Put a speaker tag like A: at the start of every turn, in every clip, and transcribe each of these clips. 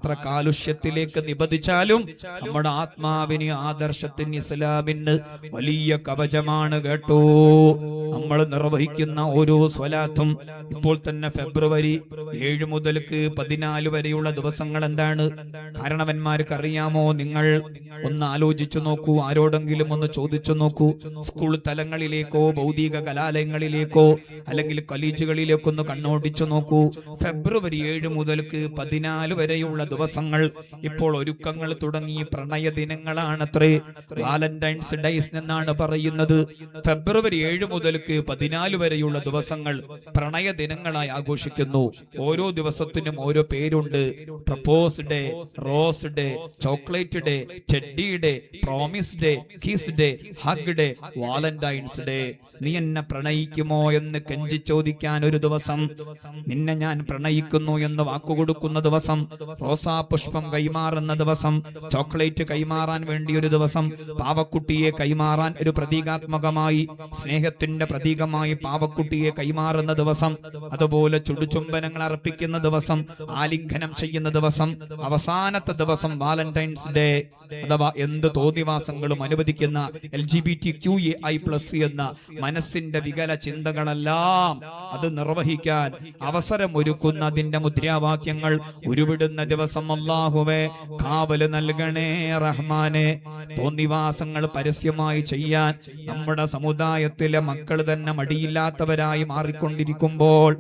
A: എത്ര കാലുഷ്യത്തിലേക്ക് നിബന്ധിച്ചാലും നമ്മുടെ ആത്മാവിന് ആദർശത്തിന് ഇസ്ലാമിന് വലിയ കവചമാണ് കേട്ടോ. നമ്മൾ നിർവഹിക്കുന്ന ഓരോ സ്വലാത്തും ഇപ്പോൾ തന്നെ ഫെബ്രുവരി 7 മുതൽ 14 വരെയുള്ള ദിവസങ്ങൾ എന്താണ് കാരണവന്മാർക്ക് അറിയാമോ? നിങ്ങൾ ഒന്ന് ആലോചിച്ചു നോക്കൂ, ആരോടെങ്കിലും ഒന്ന് ചോദിച്ചു നോക്കൂ. സ്കൂൾ തലങ്ങളിലേക്കോ ഭൗതിക കലാലയങ്ങളിലേക്കോ അല്ലെങ്കിൽ കോളേജുകളിലേക്കോ ഒന്ന് കണ്ണോടിച്ചു നോക്കൂ. ഫെബ്രുവരി 7 മുതൽ 14 വരെയുള്ള ദിവസങ്ങൾ ഇപ്പോൾ ഒരുക്കങ്ങൾ തുടങ്ങി. പ്രണയ ദിനങ്ങളാണത്രേ, വാലന്റൈൻസ് ഡേയ്സ് എന്നാണ് പറയുന്നത്. ഫെബ്രുവരി 7 മുതൽ 14 വരെയുള്ള ദിവസങ്ങൾ പ്രണയ ദിനങ്ങളായി ആഘോഷിക്കുന്നു. ഓരോ ദിവസത്തിനും ഓരോ പേരുണ്ട്. Propose day, rose day, chocolate day, teddy day, promise day, kiss day, hug day, Valentine's day. നീ എന്നെ പ്രണയിക്കുമോ എന്ന് കെഞ്ചി ചോദിക്കാൻ ഒരു ദിവസം, നിന്നെ ഞാൻ പ്രണയിക്കുന്നു എന്ന് വാക്കുകൊടുക്കുന്ന ദിവസം, റോസാ പുഷ്പം കൈമാറുന്ന ദിവസം, ചോക്ലേറ്റ് കൈമാറാൻ വേണ്ടി ഒരു ദിവസം, പാവക്കുട്ടിയെ കൈമാറാൻ ഒരു പ്രതീകാത്മകമായി സ്നേഹത്തിന്റെ പ്രതീകമായി പാവക്കുട്ടിയെ കൈമാറുന്ന ദിവസം, അതുപോലെ ചുടുചുംബനങ്ങൾ അർപ്പിക്കുന്ന ദിവസം, ആലിംഗനം ചെയ്യുന്ന ദിവസം, അവസാനത്തെ ദിവസം വാലന്റൈൻസ് ഡേ അഥവാ എന്ത് തോന്നിവാസങ്ങളും അനുവദിക്കുന്ന LGBTQAI+ എന്ന മനസ്സിന്റെ വികല ചിന്തകളെല്ലാം അത് നിർവഹിക്കാൻ അവസരമൊരുക്കുന്ന അതിന്റെ മുദ്രാവാക്യങ്ങൾ ഉരുവിടുന്ന ദിവസം. അല്ലാഹുവേ കാവല് നൽകണേ റഹ്മാനെ. തോന്നിവാസങ്ങൾ പരസ്യമായി ചെയ്യാൻ നമ്മുടെ സമുദായത്തിലെ മക്കൾ തന്നെ മടിയില്ലാത്തവരായി മാറിക്കൊണ്ടിരിക്കുമ്പോൾ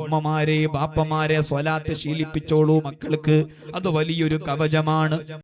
A: ഉമ്മമാരെ ബാപ്പമാരെ സ്വലാത്ത് ശീലിപ്പിച്ചോളൂ മക്കൾക്ക്. അത് വലിയൊരു കവചമാണ്.